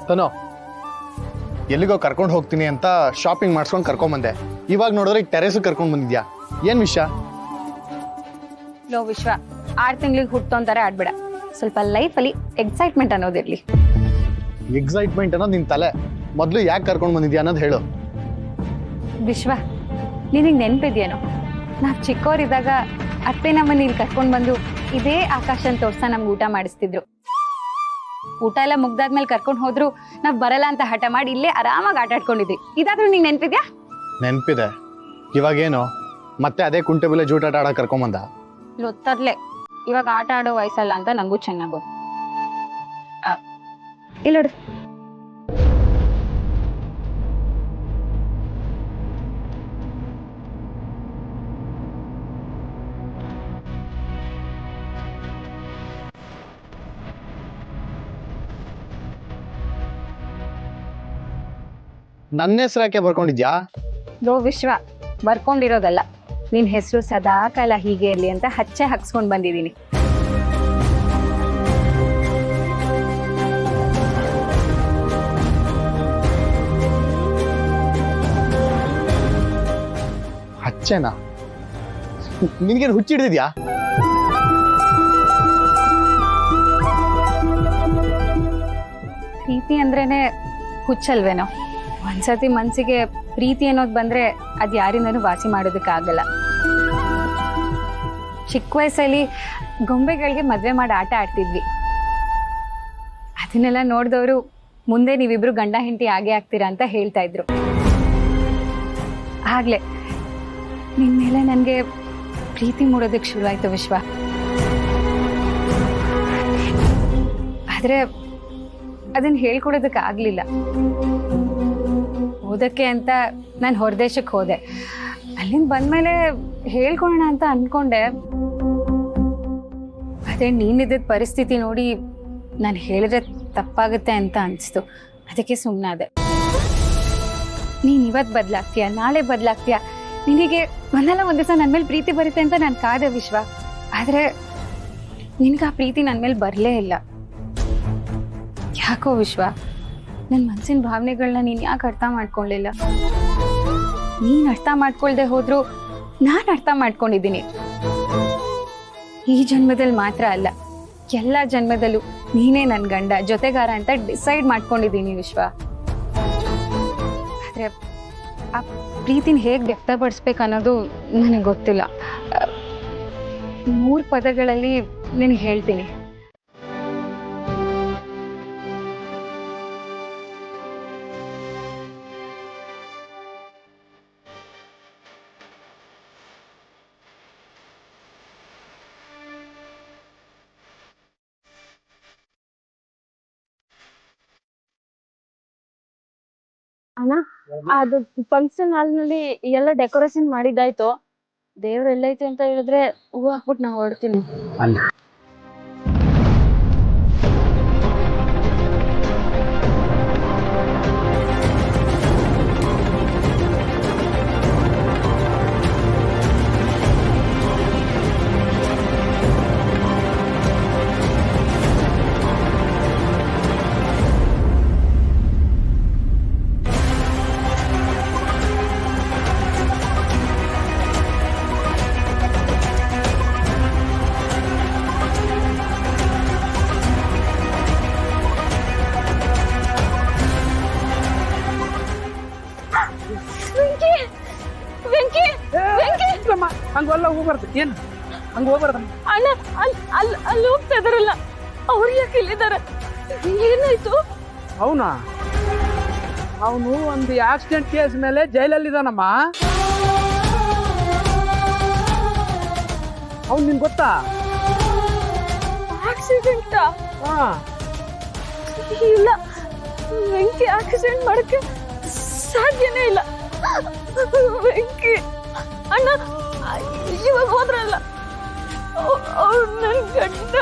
ತನೋ ಎಲ್ಲಿಗೋ ಕರ್ಕೊಂಡು ಹೋಗ್ತೀನಿ ಅಂತ ಶಾಪಿಂಗ್ ಮಾಡಿಸ್ಕೊಂಡು ಕರ್ಕೊಂಬಂದೆ. ಇವಾಗ ನೋಡಿದ್ರೆ ಈಗ ಟೆರೇಸ್ ಕರ್ಕೊಂಡು ಬಂದಿದ್ಯಾ, ಏನು ವಿಷಯ? ಲೋ ವಿಶ್ವ, 6 ತಿಂಗಳಿಗೆ ಹುಟ್ಟೋಂತಾರೆ ಆಡ್ಬೇಡ. ಸ್ವಲ್ಪ ಲೈಫಲ್ಲಿ ಎಕ್ಸೈಟ್ಮೆಂಟ್ ಅನ್ನೋದಿರ್ಲಿ. ಎಕ್ಸೈಟ್ಮೆಂಟ್ ಅನ್ನೋದು ನಿನ್ನ ತಲೆ. ಮೊದಲು ಯಾಕೆ ಕರ್ಕೊಂಡು ಬಂದಿದ್ಯಾ ಅನ್ನೋದು ಹೇಳು. ವಿಶ್ವ, ನಿನಗೆ ನೆನಪಿದ್ಯೇನೋ, ನಾವು ಚಿಕ್ಕವರಿದ್ದಾಗ ಅತ್ತೆ ನಮ್ಮನ್ನ ಇಲ್ಲಿ ಕರ್ಕೊಂಡು ಬಂದು ಇದೇ ಆಕಾಶನ ತೋರ್ಸ ನಮ್ಗೆ ಊಟ ಮಾಡಿಸ್ತಿದ್ರು. ಊಟ ಎಲ್ಲ ಮುಗ್ದಾದ್ಮೇಲೆ ಕರ್ಕೊಂಡು ಹೋದ್ರು ನಾವ್ ಬರಲ್ಲ ಅಂತ ಹಠ ಮಾಡಿ ಇಲ್ಲೇ ಆರಾಮಾಗಿ ಆಟ ಆಡ್ಕೊಂಡಿದ್ವಿ. ಇದಾದ್ರೂ ನಿಂಗೆ ನೆನಪಿದ್ಯಾ? ನೆನಪಿದೆ. ಇವಾಗೇನು ಮತ್ತೆ ಅದೇ ಕುಂಟೆ ಬಿಲೆ ಜೂಟಾಟ ಆಡಕ್ಕೆ ಕರ್ಕೊಂಬಂದ? ಗೊತ್ತರ್ಲೆ, ಇವಾಗ ಆಟ ಆಡೋ ವಯಸ್ಸಲ್ಲ ಅಂತ ನಂಗೂ ಚೆನ್ನಾಗ್ ಗೊತ್ತು. ಇಲ್ಲ ನೋಡು, ನನ್ನ ಹೆಸರು ಯಾಕೆ ಬರ್ಕೊಂಡಿದ್ಯಾ? ಲೋ ವಿಶ್ವ, ಬರ್ಕೊಂಡಿರೋದಲ್ಲ, ನಿನ್ ಹೆಸರು ಸದಾ ಕಾಲ ಹೀಗೆ ಇರ್ಲಿ ಅಂತ ಹಚ್ಚೆ ಹಾಕ್ಸ್ಕೊಂಡ್ ಬಂದಿದೀನಿ. ಹಚ್ಚೆನಾ? ನಿನ್ಗೇನು ಹುಚ್ಚಿಡ್ದಿದ್ಯಾ? ಪ್ರೀತಿ ಅಂದ್ರೇನೆ ಹುಚ್ಚಲ್ವೇನೋ. ಒಂದ್ಸತಿ ಮನ್ಸಿಗೆ ಪ್ರೀತಿ ಅನ್ನೋದು ಬಂದ್ರೆ ಅದ್ ಯಾರಿಂದನೂ ವಾಸಿ ಮಾಡೋದಕ್ಕಾಗಲ್ಲ. ಚಿಕ್ಕ ವಯಸ್ಸಲ್ಲಿ ಗೊಂಬೆಗಳಿಗೆ ಮದ್ವೆ ಮಾಡಿ ಆಟ ಆಡ್ತಿದ್ವಿ. ಅದನ್ನೆಲ್ಲ ನೋಡಿದವರು ಮುಂದೆ ನೀವಿಬ್ರು ಗಂಡ ಹೆಂಡತಿ ಆಗೇ ಆಗ್ತೀರಾ ಅಂತ ಹೇಳ್ತಾ ಇದ್ರು. ಆಗ್ಲೇ ನಿನ್ ಮೇಲೆ ನನ್ಗೆ ಪ್ರೀತಿ ಮೂಡೋದಕ್ಕೆ ಶುರು ಆಯ್ತು ವಿಶ್ವ. ಆದ್ರೆ ಅದನ್ನ ಹೇಳ್ಕೊಡೋದಕ್ಕೆ ಆಗ್ಲಿಲ್ಲ. ಓದಕ್ಕೆ ಅಂತ ನಾನು ಹೊರದೇಶಕ್ಕೆ ಹೋದೆ. ಅಲ್ಲಿಂದ ಬಂದ್ಮೇಲೆ ಹೇಳ್ಕೊಳ್ಳೋಣ ಅಂತ ಅನ್ಕೊಂಡೆ. ಅದೇ ನೀನಿದ್ದ ಪರಿಸ್ಥಿತಿ ನೋಡಿ ನಾನು ಹೇಳಿದ್ರೆ ತಪ್ಪಾಗುತ್ತೆ ಅಂತ ಅನಿಸ್ತು. ಅದಕ್ಕೆ ಸುಮ್ಮನಾದೆ. ನೀನ್ ಇವತ್ತು ಬದಲಾಗ್ತೀಯ, ನಾಳೆ ಬದಲಾಗ್ತೀಯ, ನಿನಗೆ ಒಂದಲ್ಲ ಒಂದು ದಿವಸ ನನ್ನ ಮೇಲೆ ಪ್ರೀತಿ ಬರುತ್ತೆ ಅಂತ ನಾನು ಕಾದೆ ವಿಶ್ವ. ಆದ್ರೆ ನಿನ್ಗೆ ಆ ಪ್ರೀತಿ ನನ್ನ ಮೇಲೆ ಬರಲೇ ಇಲ್ಲ. ಯಾಕೋ ವಿಶ್ವ, ನನ್ನ ಮನಸ್ಸಿನ ಭಾವನೆಗಳನ್ನ ನೀನು ಯಾಕೆ ಅರ್ಥ ಮಾಡ್ಕೊಳ್ಳಿಲ್ಲ? ನೀನು ಅರ್ಥ ಮಾಡ್ಕೊಳ್ದೆ ಹೋದ್ರು ನಾನು ಅರ್ಥ ಮಾಡ್ಕೊಂಡಿದ್ದೀನಿ. ಈ ಜನ್ಮದಲ್ಲಿ ಮಾತ್ರ ಅಲ್ಲ, ಎಲ್ಲ ಜನ್ಮದಲ್ಲೂ ನೀನೇ ನನ್ನ ಗಂಡ, ಜೊತೆಗಾರ ಅಂತ ಡಿಸೈಡ್ ಮಾಡ್ಕೊಂಡಿದ್ದೀನಿ ವಿಶ್ವ. ಆದ್ರೆ ಆ ಪ್ರೀತಿನ ಹೇಗೆ ವ್ಯಕ್ತಪಡಿಸ್ಬೇಕು ಅನ್ನೋದು ನನಗೆ ಗೊತ್ತಿಲ್ಲ. 3 ಪದಗಳಲ್ಲಿ ನಿನಗೆ ಹೇಳ್ತೀನಿ. ಅಣ್ಣ, ಅದು ಫಂಕ್ಷನ್ ಹಾಲ್ನಲ್ಲಿ ಎಲ್ಲ ಡೆಕೋರೇಷನ್ ಮಾಡಿದ್ದಾಯ್ತು. ದೇವ್ರ ಎಲ್ಲೈತೆ ಅಂತ ಹೇಳಿದ್ರೆ ಹೂವು ಹಾಕ್ಬಿಟ್ಟು ನಾವು ಹೊರಡ್ತೀನಿ. ಹಂಗೆಲ್ಲ ಹೋಗ್ಬಾರ್ದು. ಏನು ಹಂಗ ಹೋಗ್ಬಾರ್ದು ಅಣ್ಣ, ಅಲ್ಲಿ ಹೋಗ್ತಾ ಇದಾರಲ್ಲ, ಅವ್ರು ಯಾಕೆ ಇಲ್ಲಿದ್ದಾರೆ? ಏನಾಯ್ತು? ಅವನು ಒಂದು ಆಕ್ಸಿಡೆಂಟ್ ಕೇಸ್ ಮೇಲೆ ಜೈಲಲ್ಲಿದ್ದಾನಮ್ಮ. ಅವ್ನು ನಿನ್ ಗೊತ್ತಾ? ಆಕ್ಸಿಡೆಂಟಾ? ಹಾ, ಇಲ್ಲ, ವೆಂಕಿ ಆಕ್ಸಿಡೆಂಟ್ ಮಾಡಕ್ಕೆ ಸಾಧ್ಯನೇ ಇಲ್ಲ. ವೆಂಕಿ ಅಣ್ಣ ಇವಾಗ ಹೋದ್ರಲ್ಲ, ಅವ್ರು ನನ್ ಗಂಡ.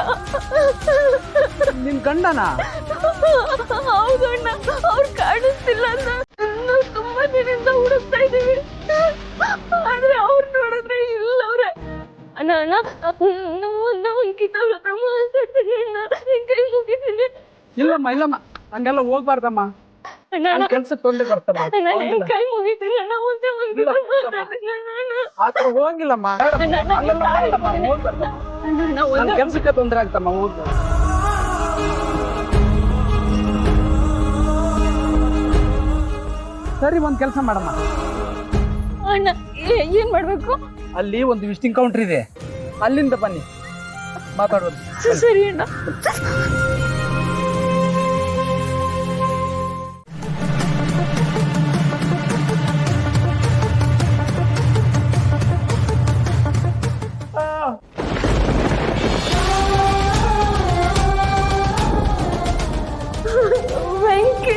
ನಿನ್ ಗಂಡನಾ? ಹೌದಣ್ಣ, ಅವ್ರು ಕಾಣಿಸ್ತಿಲ್ಲ ಅಂತ ನಾವು ತುಂಬಾ ದಿನದಿಂದ ಹುಡುಕ್ತಾ ಇದೀವಿ. ಆದ್ರೆ ಅವ್ರು ನೋಡಿದ್ರೆ ಇಲ್ಲ ಅವ್ರೆ. ಅಣ್ಣ ಅಣ್ಣ, ನಾವು ಕಿತಾಬ್ ಹತ್ರ ಮಾತಾಡ್ತೀನಿ. ಇಲ್ಲಮ್ಮ ಹಂಗೆಲ್ಲ ಹೋಗ್ಬಾರ್ದಮ್ಮ. ಅಣ್ಣ ಅಣ್ಣ, ಕೆಲ್ಸಕ್ಕೆ ತೊಂದ್ರೆ ಬರ್ತಮ್ಮ. ಅಣ್ಣ ನಿನ್ ಕೈ ಮುಗಿತೀನಿ ಅಣ್ಣ, ಒಂದೇ ಒಂದು ಮಾತಾಡ್ತೀನಿ ಅಣ್ಣ. ಆತರ ಹೋಗಿಲ್ಲಮ್ಮ. ಅಣ್ಣ, ಅಣ್ಣ, ಹಂಗೆಲ್ಲ ಹೋಗ್ಬಾರ್ದಮ್ಮ, ಹೋಗ್ಬಾರ್ದು. ಅಣ್ಣ, ಅಣ್ಣ, ನನ್ ಒಂದೇ ಕೆಲ್ಸಕ್ಕೆ ತೊಂದ್ರೆ ಆಗ್ತಮ್ಮ, ಹೋಗ್ಬಾರ್ದು. ಸರಿ, ಒಂದ್ ಕೆಲಸ ಮಾಡಮ್ಮ. ಅಣ್ಣ ಏನ್ ಮಾಡ್ಬೇಕು? ಅಲ್ಲಿ ಒಂದು ವಿಸಿಟಿಂಗ್ ಕೌಂಟರ್ ಇದೆ, ಅಲ್ಲಿಂದ ಬನ್ನಿ ಮಾತಾಡೋದು. ಸರಿ ಅಣ್ಣ. ವೆಂಕಿ,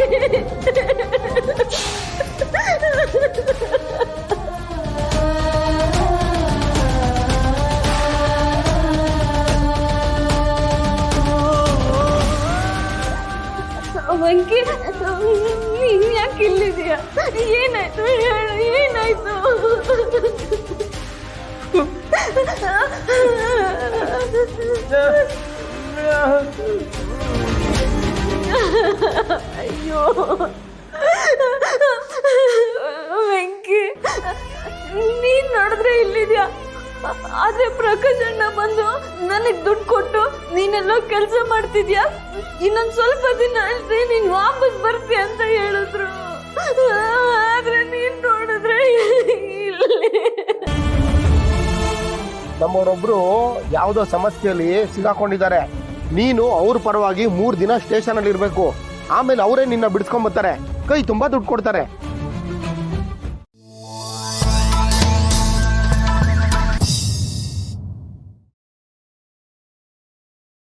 ವೆಂಕಿ, ನೀನ್ ಯಾಕೆ ಇಲ್ಲಿದೀಯ? ಏನಾಯ್ತು ಹೇಳು, ಏನಾಯ್ತು? ಅಯ್ಯೋ ವೆಂಕಿ, ನೀನ್ ನೋಡಿದ್ರೆ ಇಲ್ಲಿದ್ಯಾ, ಆದ್ರೆ ಪ್ರಕಾಶ್ ಅಣ್ಣ ಬಂದು ನನಗ್ ದುಡ್ಡು ಕೊಟ್ಟು ನೀನೆಲ್ಲೋ ಕೆಲಸ ಮಾಡ್ತಿದ್ಯಾ, ಇನ್ನೊಂದ್ ಸ್ವಲ್ಪ ದಿನ ಅಷ್ಟೇ ನೀನ್ ವಾಪಸ್ ಬರ್ತೀಯ ಅಂತ ಹೇಳಿದ್ರು. ಆದ್ರೆ ನೀನ್ ನೋಡಿದ್ರೆ ಇಲ್ಲಿ. ನಮ್ಮವರೊಬ್ರು ಯಾವುದೋ ಸಮಸ್ಯೆಯಲ್ಲಿ ಸಿಗಾಕೊಂಡಿದ್ದಾರೆ. ನೀನು ಅವ್ರ ಪರವಾಗಿ 3 ದಿನ ಸ್ಟೇಷನ್ ಅಲ್ಲಿ ಇರ್ಬೇಕು. ಆಮೇಲೆ ಅವರೇ ನಿನ್ನ ಬಿಡಿಸ್ಕೊಂಡ್ ಬರ್ತಾರೆ, ಕೈ ತುಂಬಾ ದುಡ್ಡು ಕೊಡ್ತಾರೆ.